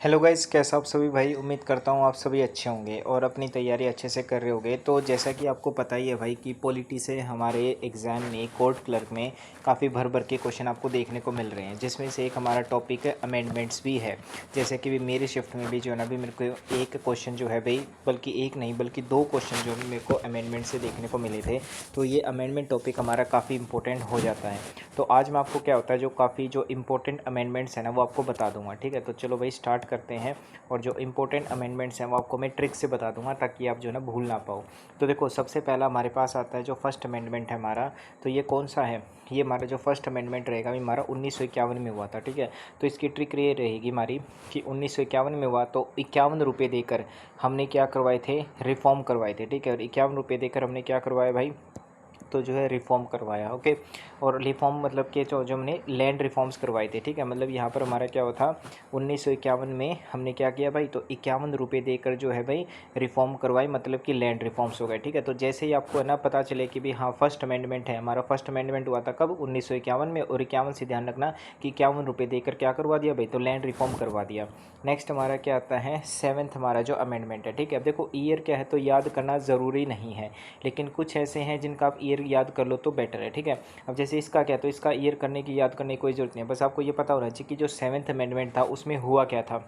Hello guys, कैसे आप सभी भाई। उम्मीद करता हूँ आप सभी अच्छे होंगे और अपनी तैयारी अच्छे से कर रहे होंगे। तो जैसा कि आपको पता ही है भाई कि पॉलिटी से हमारे एग्ज़ाम में कोर्ट क्लर्क में काफ़ी भर भर के क्वेश्चन आपको देखने को मिल रहे हैं, जिसमें से एक हमारा टॉपिक है अमेंडमेंट्स भी है। जैसे कि भी मेरी शिफ्ट में भी जो है ना, भी मेरे को एक क्वेश्चन जो है भाई, बल्कि एक नहीं बल्कि दो क्वेश्चन जो है मेरे को अमेंडमेंट से देखने को मिले थे। तो ये अमेंडमेंट टॉपिक हमारा काफ़ी इंपॉर्टेंट हो जाता है। तो आज मैं आपको क्या होता है, जो काफ़ी जो इंपॉर्टेंट अमेंडमेंट्स हैं ना, वो आपको बता दूंगा। ठीक है, तो चलो भाई स्टार्ट करते हैं। और जो इंपॉर्टेंट अमेंडमेंट्स हैं वो आपको मैं ट्रिक से बता दूंगा, ताकि आप जो है ना भूल ना पाओ। तो देखो, सबसे पहला हमारे पास आता है जो फर्स्ट अमेंडमेंट है हमारा। तो ये कौन सा है? ये हमारा जो फर्स्ट अमेंडमेंट रहेगा, ये हमारा 1951 में हुआ था। ठीक है, तो इसकी ट्रिक ये रहेगी हमारी कि 1951 में हुआ तो 51 रुपये देकर हमने क्या करवाए थे, रिफॉर्म करवाए थे। ठीक है, और 51 रुपये देकर हमने क्या करवाया भाई, तो जो है रिफॉर्म करवाया। ओके, और रिफॉर्म मतलब कि जो हमने लैंड रिफॉर्म्स करवाए थे। ठीक है, मतलब यहाँ पर हमारा क्या हुआ था, 1951 में हमने क्या किया भाई, तो 51 रुपये देकर जो है भाई रिफॉर्म करवाई, मतलब कि लैंड रिफॉर्म्स हो गए। ठीक है, तो जैसे ही आपको है ना पता चले कि भाई हाँ फर्स्ट अमेंडमेंट है हमारा, फर्स्ट अमेंडमेंट हुआ था कब, 1951 में, और 51 से ध्यान रखना कि 51 रुपये देकर क्या करवा दिया भाई, तो लैंड रिफॉर्म करवा दिया। नेक्स्ट हमारा क्या आता है, सेवन्थ हमारा जो अमेंडमेंट है। ठीक है, अब देखो ईयर क्या है तो याद करना ज़रूरी नहीं है, लेकिन कुछ ऐसे हैं जिनका आप ईयर याद कर लो तो बेटर है। ठीक है, अब जैसे इसका क्या, तो इसका ईयर करने की याद करने की कोई ज़रूरत नहीं है, बस आपको ये पता होना चाहिए कि जो सेवन्थ अमेंडमेंट था उसमें हुआ क्या था।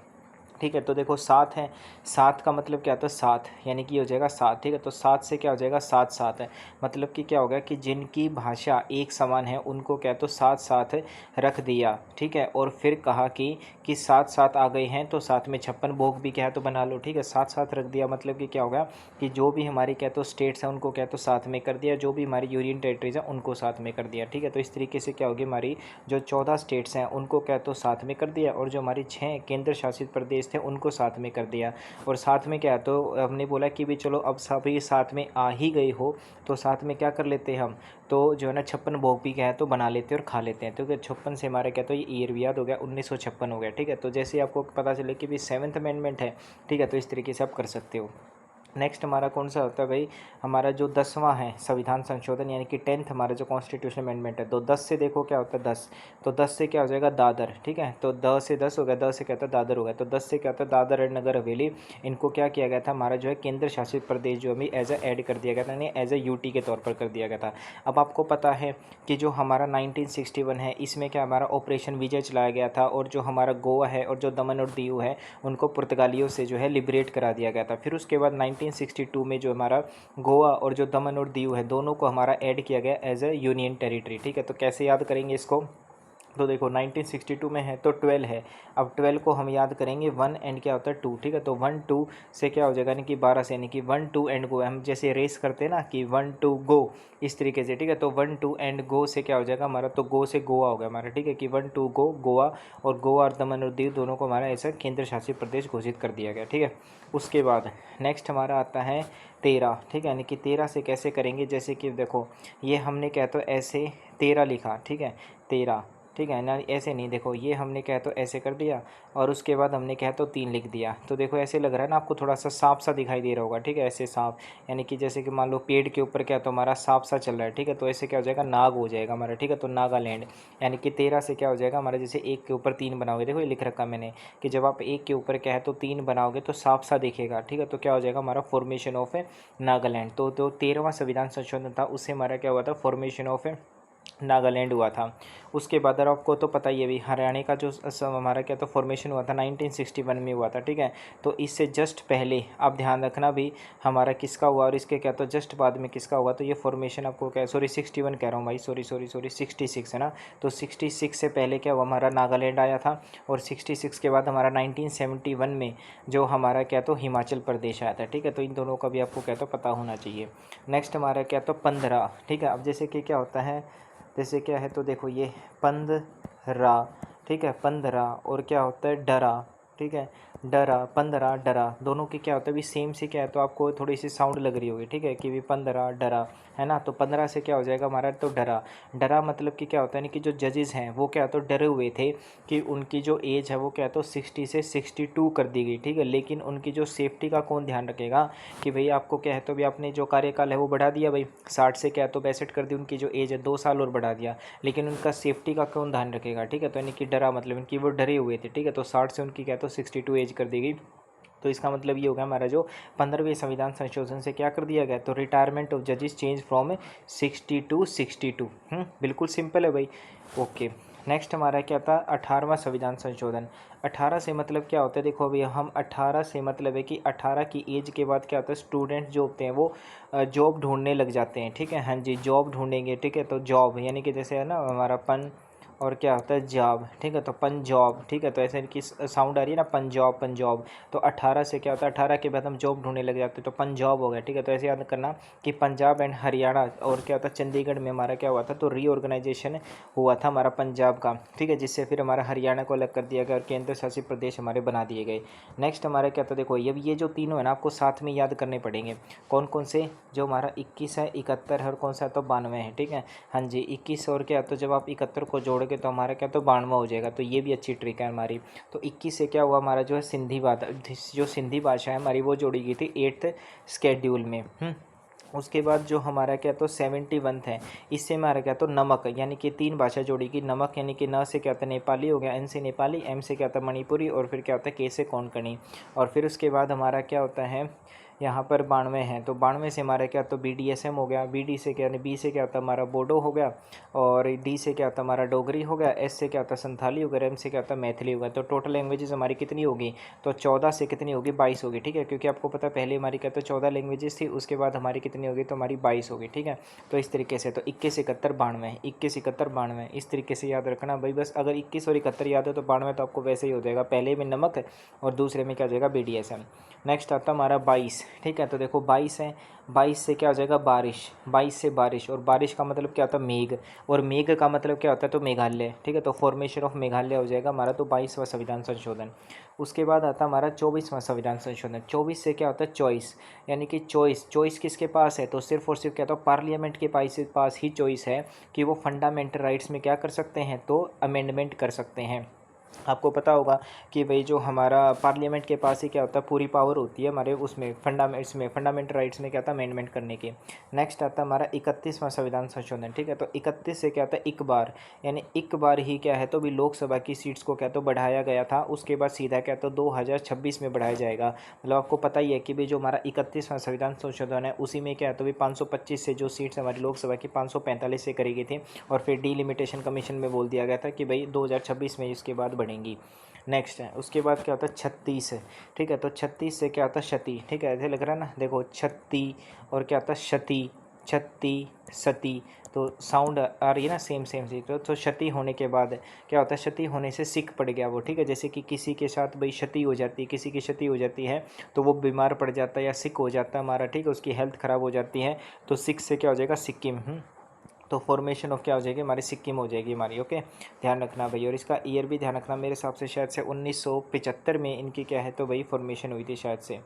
ठीक है, तो देखो 7 है, 7 का मतलब क्या होता है, 7 यानी कि हो जाएगा 7। ठीक है, तो 7 से क्या हो जाएगा, 7 7 है, मतलब कि क्या होगा कि जिनकी भाषा एक समान है उनको क्या, तो 7 7 रख दिया। ठीक है, और फिर कहा कि 7 7 आ गए हैं तो साथ में 56 भोग भी क्या है तो बना लो। ठीक है, 7 7 रख दिया, मतलब कि क्या होगा कि जो भी हमारी क्या तो स्टेट्स हैं उनको क्या तो साथ में कर दिया, जो भी हमारी यूनियन टेरिटरीज हैं उनको साथ में कर दिया। ठीक है, तो इस तरीके से क्या होगी, हमारी जो 14 स्टेट्स हैं उनको क्या तो साथ में कर दिया, और जो हमारी 6 केंद्र शासित प्रदेश थे उनको साथ में कर दिया। और साथ में क्या, तो हमने बोला कि भी चलो अब सभी साथ में आ ही गई हो तो साथ में क्या कर लेते हैं हम, तो जो है ना 56 भोग भी क्या है तो बना लेते हैं और खा लेते हैं। तो क्या 56 से हमारा क्या, तो ये ईयर भी याद हो गया, 1956 हो गया। ठीक है, तो जैसे आपको पता चले कि भी सेवन्थ अमेंडमेंट है। ठीक है, तो इस तरीके से आप कर सकते हो। नेक्स्ट हमारा कौन सा होता है भाई, हमारा जो 10वां है संविधान संशोधन, यानी कि 10th हमारा जो कॉन्स्टिट्यूशन अमेंडमेंट है। तो 10 से देखो क्या होता है, 10, तो 10 से क्या हो जाएगा, दादर। ठीक है, तो 10 से 10 हो गया, 10 से क्या होता है, दादर हो गया। तो 10 से क्या होता है, दादर और नगर हवेली, इनको क्या किया गया था, हमारा जो है केंद्र शासित प्रदेश जो हमें एज ऐड कर दिया गया था, यानी एज ए यूटी के तौर पर कर दिया गया था। अब आपको पता है कि जो हमारा 1961 है इसमें क्या हमारा ऑपरेशन विजय चलाया गया था, और जो हमारा गोवा है और जो दमन और दीव है उनको पुर्तगालियों से जो है लिबरेट करा दिया गया था। फिर उसके बाद 1962 में जो हमारा गोवा और जो दमन और दीव है दोनों को हमारा ऐड किया गया एज ए यूनियन टेरिटरी। ठीक है, तो कैसे याद करेंगे इसको, तो देखो 1962 में है तो 12 है। अब 12 को हम याद करेंगे 1 एंड क्या होता है 2। ठीक है, तो 1 2 से क्या हो जाएगा, यानी कि 12 से, यानी कि 1 2 एंड गो, हम जैसे रेस करते हैं ना कि 1 2 गो, इस तरीके से। ठीक है, तो 1 2 एंड गो से क्या हो जाएगा हमारा, तो गो से गोवा हो गया हमारा। ठीक है, कि 1 2 गो गोवा, और गोवा और दमन और दीव दोनों को हमारा ऐसा केंद्र शासित प्रदेश घोषित कर दिया गया। ठीक है, उसके बाद नेक्स्ट हमारा आता है 13। ठीक है, यानी कि 13 से कैसे करेंगे, जैसे कि देखो ये हमने क्या तो ऐसे 13 लिखा। ठीक है, 13। ठीक है ना, ऐसे नहीं, देखो ये हमने क्या तो ऐसे कर दिया, और उसके बाद हमने क्या तो 3 लिख दिया। तो देखो ऐसे लग रहा है ना आपको, थोड़ा सा सांप सा दिखाई दे रहा होगा। ठीक है, ऐसे सांप, यानी कि जैसे कि मान लो पेड़ के ऊपर क्या तो हमारा सांप सा चल रहा है। ठीक है, तो ऐसे क्या हो जाएगा, नाग हो जाएगा हमारा। ठीक है, तो नागालैंड, यानी कि 13 से क्या हो जाएगा हमारा, जैसे एक के ऊपर 3 बनाओगे, देखो ये लिख रखा मैंने कि जब आप एक के ऊपर क्या है तो 3 बनाओगे तो सांप सा दिखेगा। ठीक है, तो क्या हो जाएगा हमारा फॉर्मेशन ऑफ नागालैंड। तो 13वां संविधान संशोधन था, उससे हमारा क्या हुआ था, फॉर्मेशन ऑफ नागालैंड हुआ था। उसके बाद और आपको तो पता ही है भी, हरियाणा का जो हमारा क्या तो फॉर्मेशन हुआ था 1961 में हुआ था। ठीक है, तो इससे जस्ट पहले आप ध्यान रखना भी हमारा किसका हुआ, और इसके क्या तो जस्ट बाद में किसका हुआ। तो ये फॉर्मेशन आपको क्या, सॉरी 61 कह रहा हूँ भाई, सॉरी सॉरी सॉरी 66 है ना। तो 66 से पहले क्या हुआ, हमारा नागालैंड आया था, और 66 के बाद हमारा 1971 में जो हमारा क्या तो हिमाचल प्रदेश आया था। ठीक है, तो इन दोनों का भी आपको क्या तो पता होना चाहिए। नेक्स्ट हमारा क्या तो 15। ठीक है, अब जैसे कि क्या होता है, जैसे क्या है तो देखो ये 15। ठीक है, 15, और क्या होता है डरा। ठीक है, डरा 15 डरा, दोनों की क्या होता है भी सेम से क्या है, तो आपको थोड़ी सी साउंड लग रही होगी। ठीक है, कि भी 15 डरा है ना, तो 15 से क्या हो जाएगा हमारा, तो डरा। डरा मतलब कि क्या होता है ना कि जो जजेस हैं वो क्या तो डरे हुए थे कि उनकी जो एज है वो क्या तो 60 से 62 कर दी गई। ठीक है, लेकिन उनकी जो सेफ्टी का कौन ध्यान रखेगा कि भाई आपको क्या है तो भी आपने जो कार्यकाल है वो बढ़ा दिया भाई, 60 से क्या तो 62 कर दी, उनकी जो एज है 2 साल और बढ़ा दिया, लेकिन उनका सेफ्टी का कौन ध्यान रखेगा। ठीक है, तो यानी कि डरा मतलब इनकी वो डरे हुए थे। ठीक है, तो 60 से उनकी क्या तो 62 एज कर दी गई। तो इसका मतलब ये होगा हमारा जो 15वें संविधान संशोधन से क्या कर दिया गया, तो रिटायरमेंट ऑफ जजेस चेंज फ्रॉम 60 टू 62। बिल्कुल सिंपल है भाई। ओके, नेक्स्ट हमारा क्या था, 18वां संविधान संशोधन। 18 से मतलब क्या होता है, देखो अभी हम 18 से मतलब है कि 18 की एज के बाद क्या होता है, स्टूडेंट जो होते हैं वो जॉब ढूंढने लग जाते हैं। ठीक है, हाँ जी, जॉब ढूंढेंगे। ठीक है, तो जॉब यानी कि जैसे है ना हमारा पन और क्या होता है जॉब। ठीक है, तो पंजॉब। ठीक है, तो ऐसे की साउंड आ रही है ना, पंजॉब पंजॉब। तो 18 से क्या होता है, 18 के बाद हम जॉब ढूंढने लग जाते हैं, तो पंजॉब हो गया। ठीक है, तो ऐसे याद करना कि पंजाब एंड हरियाणा और क्या होता है चंडीगढ़ में हमारा क्या हुआ था, तो रीऑर्गेनाइजेशन हुआ था हमारा पंजाब का। ठीक है, जिससे फिर हमारा हरियाणा को अलग कर दिया गया और केंद्र शासित प्रदेश हमारे बना दिए गए। नेक्स्ट हमारा क्या था, देखो ये जो तीनों है ना आपको साथ में याद करने पड़ेंगे। कौन कौन से, जो हमारा 21 है, 71 है और कौन सा है तो 92 है। ठीक है, हाँ जी, 21 और क्या, तो जब आप 71 को जोड़ोगे तो हमारा क्या, तो 92 हो जाएगा। तो ये भी अच्छी ट्रिक है हमारी। तो 21 से क्या हुआ हमारा जो है सिंधी बात, जो सिंधी भाषा है हमारी वो जोड़ी गई थी 8th स्केड्यूल में। उसके बाद जो हमारा क्या, तो 71 है, इससे हमारा क्या, तो नमक यानी कि 3 भाषा जोड़ेगी। नमक यानी कि न से क्या होता है नेपाली हो गया, एन से नेपाली, एम से क्या होता है मणिपुरी और फिर क्या होता है के से कोंकणी। और फिर उसके बाद हमारा क्या होता है यहाँ पर 92 है, तो 92 से हमारा क्या, तो BDSM हो गया। BD से क्या, बी से क्या होता है हमारा बोडो हो गया और डी से क्या होता है हमारा डोगरी हो गया। एस से क्या होता है संथाली हो गया, एम से क्या होता है मैथिली हो गया। तो टोटल लैंग्वेजेस हमारी कितनी होगी, तो 14 से कितनी होगी, 22 होगी। ठीक है, क्योंकि आपको पता है पहले हमारी क्या, तो 14 लैंग्वेजेस थी, उसके बाद हमारी कितनी होगी, तो हमारी 22 होगी। ठीक है, तो इस तरीके से तो 21 71 92, 21 71 92 इस तरीके से याद रखना भाई। बस अगर 21 और 71 याद है तो 92 तो आपको वैसे ही हो जाएगा, पहले में नमक और दूसरे में क्या हो जाएगा BDSM। नेक्स्ट आता हमारा 22। ठीक है, तो देखो 22 है, 22 से क्या हो जाएगा बारिश, 22 से बारिश, और बारिश का मतलब क्या होता है मेघ, और मेघ का मतलब क्या होता है तो मेघालय। ठीक है, तो फॉर्मेशन ऑफ मेघालय हो जाएगा हमारा तो 22वां संविधान संशोधन। उसके बाद आता हमारा 24वां संविधान संशोधन। 24 से क्या होता है चॉइस, यानी कि चॉइस, चॉइस किसके पास है, तो सिर्फ और सिर्फ क्या होता है पार्लियामेंट के पास ही चॉइस है कि वो फंडामेंटल राइट्स में क्या कर सकते हैं, तो अमेंडमेंट कर सकते हैं। आपको पता होगा कि भाई जो हमारा पार्लियामेंट के पास ही क्या होता है पूरी पावर होती है हमारे उसमें फंडामेंटल राइट्स में क्या था अमेंडमेंट करने की। नेक्स्ट आता है हमारा 31वां संविधान संशोधन। ठीक है, तो 31 से क्या होता है एक बार, यानी एक बार ही क्या है तो भी लोकसभा की सीट्स को क्या तो बढ़ाया गया था, उसके बाद सीधा क्या तो 2026 में बढ़ाया जाएगा। मतलब आपको पता ही है कि भाई जो हमारा 31वां संविधान संशोधन है उसी में क्या है तो भी 525 से जो सीट्स हमारी लोकसभा की 545 से करी गई थी, और फिर डीलिमिटेशन कमीशन में बोल दिया गया था कि भाई 2026 में इसके बाद बढ़ेंगी। नेक्स्ट है उसके बाद क्या होता है 36 है। ठीक है, तो 36 से क्या होता है क्षति। ठीक है, ऐसे लग रहा है ना, देखो 36 और क्या होता है क्षति, छत्ती सती, तो साउंड आ रही है ना सेम सेम सी। तो क्षति होने के बाद क्या होता है, क्षति होने से सिक पड़ गया वो। ठीक है, जैसे कि किसी के साथ भाई क्षति हो जाती है, किसी की क्षति हो जाती है तो वो बीमार पड़ जाता है या सिक हो जाता है हमारा। ठीक है, उसकी हेल्थ ख़राब हो जाती है, तो सिक से क्या हो जाएगा सिक्किम। तो फॉर्मेशन ऑफ क्या हो जाएगी हमारी सिक्किम हो जाएगी हमारी। ओके, ध्यान रखना भाई, और इसका ईयर भी ध्यान रखना, मेरे हिसाब से शायद से 1975 में इनकी क्या है तो भाई फॉर्मेशन हुई थी शायद से।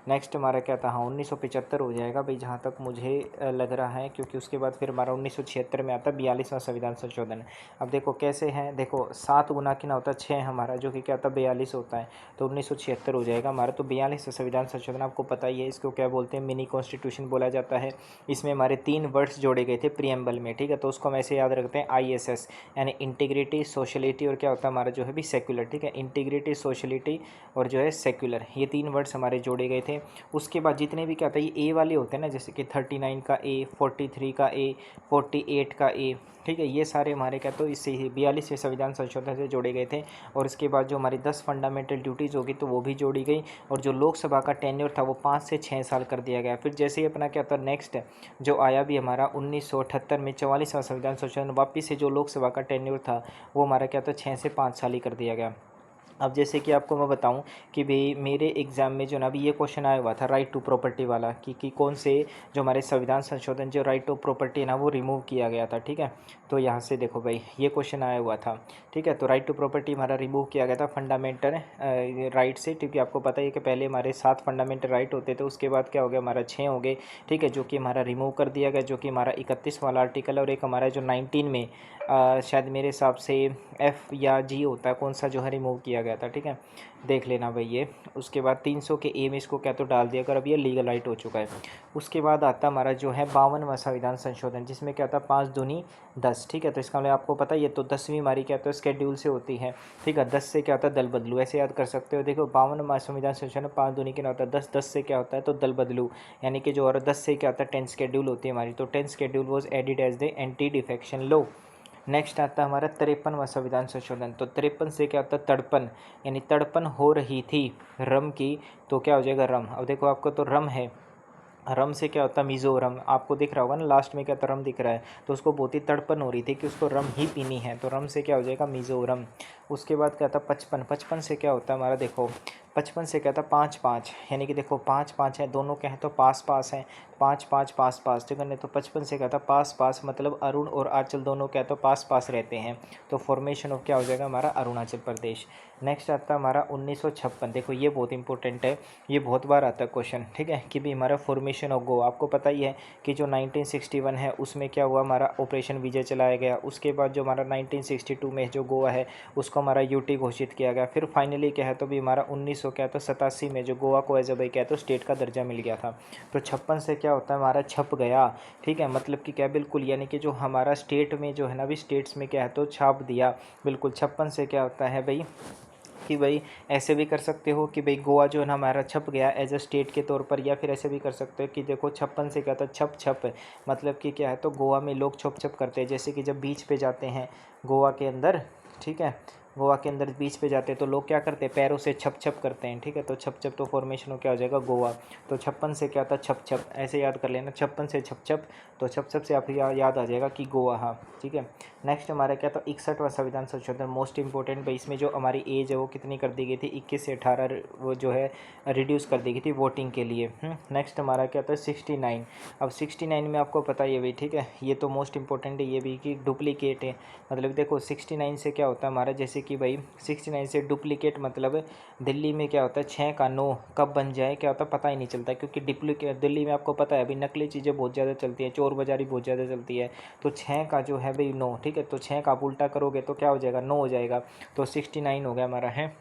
नेक्स्ट हमारा क्या था, हाँ 1975 हो जाएगा भाई जहाँ तक मुझे लग रहा है, क्योंकि उसके बाद फिर हमारा 1976 में आता है 42वां संविधान संशोधन। अब देखो कैसे हैं, देखो 7 गुना कितना होता है 6 हमारा, जो कि क्या होता है 42 होता है, तो 1976 हो जाएगा हमारा। तो 42वां संविधान संशोधन आपको पता ही है, इसको क्या बोलते हैं मिनी कॉन्स्टिट्यूशन बोला जाता है। इसमें हमारे 3 वर्ड्स जोड़े गए थे प्रीएम्बल में। ठीक है, तो उसको हम ऐसे याद रखते हैं ISS, यानी इंटीग्रिटी सोशलिटी और क्या होता है हमारा जो है भी सेक्युलर। ठीक है, इंटीग्रिटी सोशलिटी और जो है सेक्युलर, ये 3 वर्ड्स हमारे जोड़े गए थे। उसके बाद जितने भी क्या होता है ये ए वाले होते हैं ना, जैसे कि 39 का ए, 43 का ए, 48 का ए। ठीक है, ये सारे हमारे क्या तो इससे 42वें संविधान संशोधन से जोड़े गए थे। और इसके बाद जो हमारी 10 फंडामेंटल ड्यूटीज़ होगी तो वो भी जोड़ी गई, और जो लोकसभा का टेन्योर था वो 5 से 6 साल कर दिया गया। फिर जैसे ही अपना क्या था नेक्स्ट जो आया भी हमारा 1978 में 44वां संविधान संशोधन, वापिस से जो लोकसभा का टेन्योर था वो हमारा क्या था 6 से 5 साल ही कर दिया गया। अब जैसे कि आपको मैं बताऊं कि भाई मेरे एग्ज़ाम में जो ना अभी ये क्वेश्चन आया हुआ था राइट टू प्रॉपर्टी वाला कि कौन से जो हमारे संविधान संशोधन जो राइट टू प्रॉपर्टी है ना वो रिमूव किया गया था। ठीक है, तो यहाँ से देखो भाई ये क्वेश्चन आया हुआ था। ठीक है, तो राइट टू प्रॉपर्टी हमारा रिमूव किया गया था फंडामेंटल राइट से, क्योंकि आपको पता है कि पहले हमारे 7 फंडामेंटल राइट होते थे, उसके बाद क्या हो गया हमारा 6 हो गए। ठीक है, जो कि हमारा रिमूव कर दिया गया, जो कि हमारा 31 वाला आर्टिकल है, और एक हमारा जो 19 में शायद मेरे हिसाब से F या G होता है, कौन सा जो है रिमूव किया गया था। ठीक है, देख लेना भाई ये। उसके बाद 300 के ए में इसको क्या तो डाल दिया कर, अब ये लीगल राइट हो चुका है। उसके बाद आता हमारा जो है 52वां संविधान संशोधन, जिसमें क्या था 5 दूनी 10। 10, ठीक है। तो इसका मतलब आपको पता ही है, तो 10वीं हमारी क्या होता है स्केड्यूल से होती है, ठीक है। 10 से क्या होता है दल बदलू, ऐसे याद कर सकते हो। देखो 52वां संविधान संशोधन 5 दूनी कितना होता है 10, 10 से क्या होता है तो दल बदलू, यानी कि जो और 10 से क्या होता है 10 शेड्यूल होती है हमारी, तो 10 schedule was added as the anti defection law. Next आता है हमारा 53वां संविधान संशोधन, तो 53 से क्या होता है तड़पन, यानी तड़पन हो रही थी रम की, तो क्या हो जाएगा रम। अब देखो आपको तो रम है, रम से क्या होता है मिज़ोरम, आपको दिख रहा होगा ना लास्ट में क्या था रम दिख रहा है, तो उसको बहुत ही तड़पन हो रही थी कि उसको रम ही पीनी है, तो रम से क्या हो जाएगा मिज़ोरम। उसके बाद क्या था 55, 55 से क्या होता है हमारा देखो 55 से क्या था 5 5, यानी कि देखो 5 5 है, दोनों क्या है तो पास पास हैं, 5 5 पास पास, ठीक है। नहीं तो 55 से क्या था पास पास, मतलब अरुण और आंचल दोनों क्या तो पास पास रहते हैं, तो फॉर्मेशन ऑफ क्या हो जाएगा हमारा अरुणाचल प्रदेश। नेक्स्ट आता है हमारा 1956, देखो ये बहुत इंपॉर्टेंट है, ये बहुत बार आता है क्वेश्चन, ठीक है, कि भी हमारा फॉर्मेशन ऑफ गोवा। आपको पता ही है कि जो 1961 है उसमें क्या हुआ हमारा ऑपरेशन विजय चलाया गया, उसके बाद जो हमारा 1962 में जो गोवा है उसको हमारा यूटी घोषित किया गया, फिर फाइनली क्या है तो भी हमारा 1987 में जो गोवा को एज अ भाई क्या है तो स्टेट का दर्जा मिल गया था। तो 56 से क्या होता है हमारा छप गया, ठीक है, मतलब कि क्या बिल्कुल, यानी कि जो हमारा स्टेट में जो है ना भी स्टेट्स में क्या है तो छाप दिया बिल्कुल। 56 से क्या होता है भाई कि भाई ऐसे भी कर सकते हो कि भाई गोवा जो है ना हमारा छप गया एज अ स्टेट के तौर पर, या फिर ऐसे भी कर सकते हो कि देखो 56 से क्या था छप छप, मतलब कि क्या है तो गोवा में लोग छप छप करते हैं, जैसे कि जब बीच पे जाते हैं गोवा के अंदर, ठीक है, गोवा के अंदर बीच पे जाते हैं तो लोग क्या करते हैं पैरों से छप छप करते हैं, ठीक है। तो छप छप तो फॉर्मेशन हो क्या हो जाएगा गोवा, तो 56 से क्या था छप छप, ऐसे याद कर लेना 56 से छप छप, तो छप छप से आप याद आ जाएगा कि गोवा, हाँ ठीक है। नेक्स्ट हमारा क्या था 61वां संविधान संशोधन, मोस्ट इंपॉर्टेंट भाई, इसमें जो हमारी एज है वो कितनी कर दी गई थी 21 से 18 वो जो है रिड्यूस कर दी गई थी वोटिंग के लिए। नेक्स्ट हमारा क्या था 69, अब 69 में आपको पता ही है भाई, ठीक है, ये तो मोस्ट इंपॉर्टेंट है ये भी कि डुप्लीकेट है, मतलब देखो 69 से क्या होता है हमारा, जैसे कि भाई 69 से डुप्लीकेट मतलब दिल्ली में क्या होता है 6 का 9 कब बन जाए क्या होता है पता ही नहीं चलता, क्योंकि डुप्लीकेट दिल्ली में आपको पता है अभी नकली चीज़ें बहुत ज़्यादा चलती है, चोर बाजारी बहुत ज़्यादा चलती है, तो 6 का जो है भाई 9, ठीक है, तो 6 का आप उल्टा करोगे तो क्या हो जाएगा 9 हो जाएगा, तो 69 हो गया हमारा है,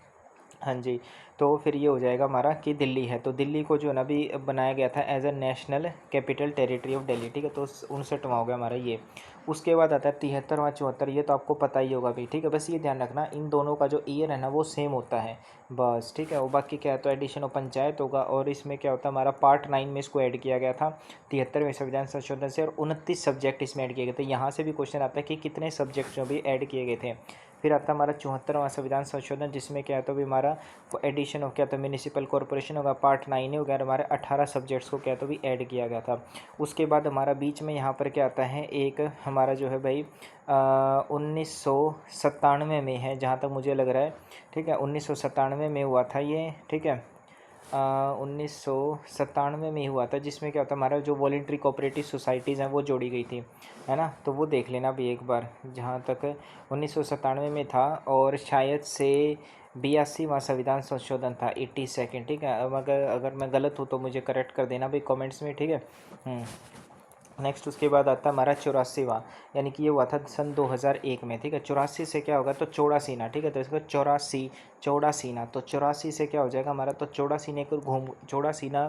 हाँ जी। तो फिर ये हो जाएगा हमारा कि दिल्ली है, तो दिल्ली को जो है ना अभी बनाया गया था as a national capital territory of Delhi, ठीक है, तो 59वां हो गया हमारा ये। उसके बाद आता है 73वां 74, ये तो आपको पता ही होगा भाई, ठीक है, बस ये ध्यान रखना इन दोनों का जो ईयर है ना वो सेम होता है बस, ठीक है। वो बाकी क्या है तो एडिशन ऑफ पंचायत होगा, और इसमें क्या होता है हमारा पार्ट 9 में इसको ऐड किया गया था 73वें संविधान संशोधन से, और 29 सब्जेक्ट इसमें ऐड किए गए थे। यहाँ से भी क्वेश्चन आता है कि कितने सब्जेक्ट जो भी ऐड किए गए थे। फिर आता है हमारा 74वां संविधान संशोधन, जिसमें क्या है तो भी हमारा एडिशन ऑफ क्या था म्यूनिसिपल कॉर्पोरेशन होगा, पार्ट 9 है वगैरह, हमारे 18 सब्जेक्ट्स को क्या तो भी ऐड किया गया था। उसके बाद हमारा बीच में यहाँ पर क्या आता है एक हमारा जो है भाई 1997 में है जहाँ तक मुझे लग रहा है, ठीक है, 1997 में हुआ था ये, ठीक है, 1997 में ही हुआ था, जिसमें क्या होता है हमारा जो वॉलेंट्री कोऑपरेटिव सोसाइटीज़ हैं वो जोड़ी गई थी, है ना, तो वो देख लेना भी एक बार, जहाँ तक 1997 में था, और शायद से 82वां संविधान संशोधन था 82nd, ठीक है। अब अगर मैं गलत हूँ तो मुझे करेक्ट कर देना भाई कमेंट्स में, ठीक है। नेक्स्ट उसके बाद आता है हमारा 84वां, यानी कि ये हुआ था सन 2001 में, ठीक है। 84 से क्या होगा तो चौड़ा सीना, ठीक है, तो इसका 84 चौड़ा सीना, तो 84 से क्या हो जाएगा हमारा तो चौड़ा सीने को चौड़ा सीना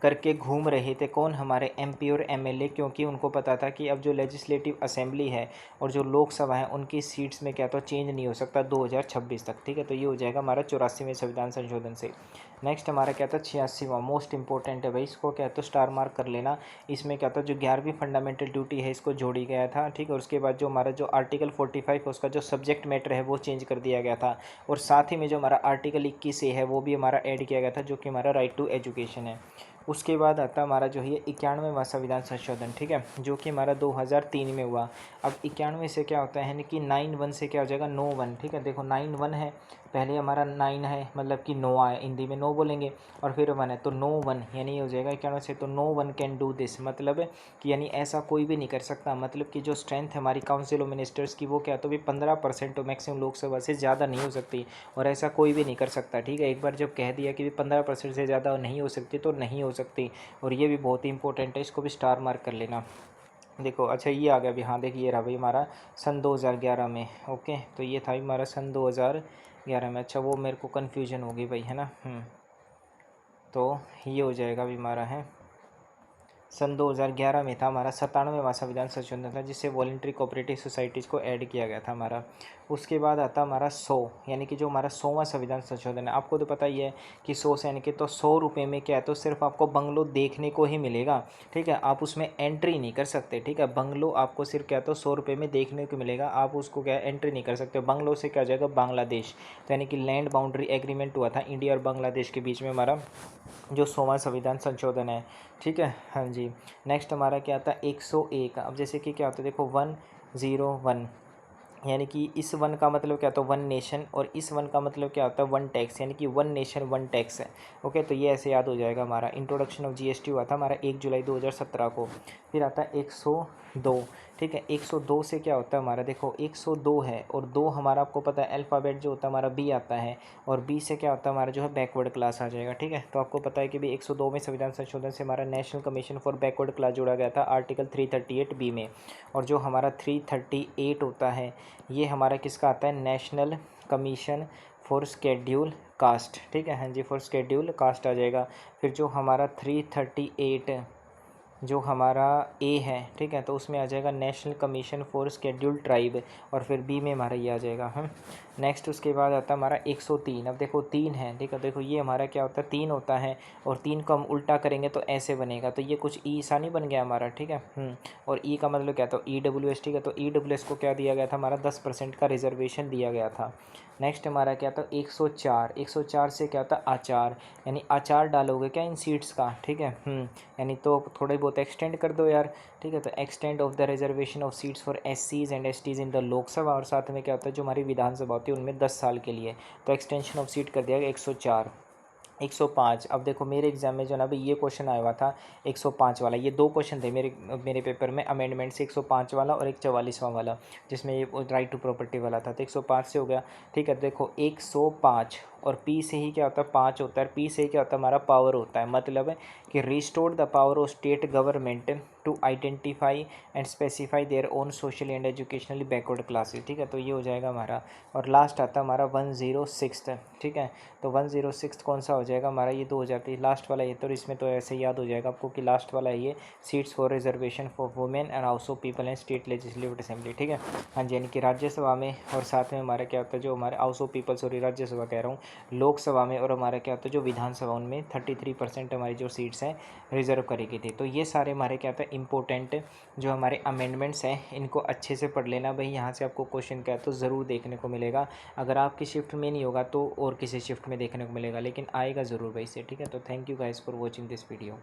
करके घूम रहे थे कौन हमारे एमपी और एमएलए, क्योंकि उनको पता था कि अब जो लेजिस्लेटिव असेंबली है और जो लोकसभा है उनकी सीट्स में क्या तो चेंज नहीं हो सकता 2026 तक, ठीक है, तो ये हो जाएगा हमारा 84वें संविधान संशोधन से। नेक्स्ट हमारा क्या था 86वां, मोस्ट इंपॉर्टेंट है भाई, इसको क्या तो स्टार मार्क कर लेना। इसमें क्या था जो 11वीं फंडामेंटल ड्यूटी है इसको जोड़ी गया था, ठीक है, और उसके बाद जो हमारा जो आर्टिकल 45 है उसका जो सब्जेक्ट मैटर है वो चेंज कर दिया गया था, और साथ ही में जो हमारा आर्टिकल 21 है वो भी हमारा ऐड किया गया था, जो कि हमारा राइट टू एजुकेशन है। उसके बाद आता हमारा जो है 91वां संविधान संशोधन, ठीक है, जो कि हमारा 2003 में हुआ। अब 91 से क्या होता है कि 9-1 से क्या हो जाएगा 9-1, ठीक है, देखो 9-1 है, पहले हमारा 9 है मतलब कि 9 है, हिंदी में 9 बोलेंगे, और फिर 1 है तो 9-1, यानी ये हो जाएगा 91 से, तो 9-1 कैन डू दिस, मतलब कि यानी ऐसा कोई भी नहीं कर सकता, मतलब कि जो स्ट्रेंथ है हमारी काउंसिल ऑफ मिनिस्टर्स की वो क्या तो भी 15% तो मैक्सिमम लोकसभा से ज़्यादा नहीं हो सकती, और ऐसा कोई भी नहीं कर सकता, ठीक है। एक बार जब कह दिया कि 15% से ज़्यादा नहीं हो सकती तो नहीं हो सकती, और ये भी बहुत ही इंपॉर्टेंट है, इसको भी स्टार मार्क कर लेना। देखो अच्छा ये आ गया अभी, हाँ देखिए रहा भाई हमारा सन 2011 में, ओके, तो ये था हमारा सन 2011 में, अच्छा वो मेरे को कन्फ्यूजन होगी भाई, है ना। तो ये हो जाएगा अभी हमारा है सन 2011 में था हमारा 97वां संविधान संशोधन था, जिससे वॉलंटरी कोऑपरेटिव सोसाइटीज़ को ऐड किया गया था हमारा। उसके बाद आता हमारा 100, यानी कि जो हमारा 100वां संविधान संशोधन है। आपको तो पता ही है कि 100 से यानी कि तो 100 रुपये में क्या है, तो सिर्फ आपको बंगलो देखने को ही मिलेगा, ठीक है। आप उसमें एंट्री नहीं कर सकते, ठीक है। बंगलो आपको सिर्फ क्या तो 100 रुपये में देखने को मिलेगा, आप उसको क्या एंट्री नहीं कर सकते। बंगलो से क्या हो जाएगा, बांग्लादेश। तो यानी कि लैंड बाउंड्री एग्रीमेंट हुआ था इंडिया और बांग्लादेश के बीच में हमारा जो 100वां संविधान संशोधन है, ठीक है। हाँ जी। नेक्स्ट हमारा क्या आता है 101। अब जैसे कि क्या होता है देखो 101, यानी कि इस वन का मतलब क्या होता है वन नेशन, और इस वन का मतलब क्या होता है वन टैक्स, यानी कि वन नेशन वन टैक्स है। ओके, तो ये ऐसे याद हो जाएगा। हमारा इंट्रोडक्शन ऑफ जीएसटी हुआ था हमारा 1 जुलाई 2017 को। फिर आता है 102, ठीक है। 102 से क्या होता है हमारा, देखो 102 है और 2 हमारा आपको पता है अल्फ़ाबेट जो होता है हमारा बी आता है, और बी से क्या होता है हमारा जो है बैकवर्ड क्लास आ जाएगा, ठीक है। तो आपको पता है कि भी 102 में संविधान संशोधन से हमारा national commission for backward class जोड़ा गया था आर्टिकल 338 बी में। और जो हमारा 338 होता है ये हमारा किसका आता है, national commission for schedule caste, ठीक है। हाँ जी, फॉर स्केड्यूल कास्ट आ जाएगा। फिर जो हमारा 338 जो हमारा ए है, ठीक है, तो उसमें आ जाएगा national commission for scheduled tribe, और फिर बी में हमारा ये आ जाएगा। हम नेक्स्ट उसके बाद आता है हमारा 103। अब देखो 3 है, ठीक है। देखो ये हमारा क्या होता है 3 होता है, और 3 को हम उल्टा करेंगे तो ऐसे बनेगा, तो ये कुछ ई सा नहीं बन गया हमारा, ठीक है। और ई का मतलब क्या था, ई डब्ल्यू एस, ठीक है। तो ई डब्ल्यू एस को क्या दिया गया था हमारा 10% का रिजर्वेशन दिया गया था। नेक्स्ट हमारा क्या था 104। 104 से क्या होता है आचार, यानी आचार डालोगे क्या इन सीट्स का, ठीक है। यानी तो थोड़े बहुत एक्सटेंड कर दो यार, ठीक है। तो extent of the reservation of seats for एससीज and STs in the Lok Sabha, और साथ में क्या होता है जो हमारी विधानसभा होती है उनमें 10 साल के लिए, तो एक्सटेंशन ऑफ सीट कर दिया गया 104। 105, अब देखो मेरे एग्जाम में जो ना भाई ये क्वेश्चन आया हुआ था 105 वाला, ये 2 क्वेश्चन थे मेरे मेरे पेपर में अमेंडमेंट से, 105 वाला और एक 44वां वाला, जिसमें ये राइट टू प्रॉपर्टी वाला था। तो 105 से हो गया, ठीक है। देखो 105 और पी से ही क्या होता है 5 होता है, पी से ही क्या होता है हमारा पावर होता है, मतलब है कि restore the power of state government to identify and specify their own socially and educationally backward classes, ठीक है। तो ये हो जाएगा हमारा। और लास्ट आता है हमारा 106, ठीक है। तो 106 कौन सा हो जाएगा हमारा, ये 2000 है लास्ट वाला ये, तो इसमें तो ऐसे याद हो जाएगा आपको कि लास्ट वाला है ये, seats for reservation for women and house of people and state legislative assembly, ठीक है। हाँ जी, यानी कि राज्यसभा में और साथ में हमारा क्या होता है जो हमारे house of people, sorry Rajya Sabha कह रहा हूँ, लोकसभा में, और हमारा क्या होता है जो विधानसभा उनमें 33% हमारी जो सीट्स हैं रिजर्व करी गई थी। तो ये सारे हमारे क्या होता है इंपॉर्टेंट जो हमारे अमेंडमेंट्स हैं, इनको अच्छे से पढ़ लेना भाई। यहाँ से आपको क्वेश्चन क्या है तो ज़रूर देखने को मिलेगा। अगर आपकी शिफ्ट में नहीं होगा तो और किसी शिफ्ट में देखने को मिलेगा, लेकिन आएगा ज़रूर भाई से, ठीक है। तो thank you guys for watching this video.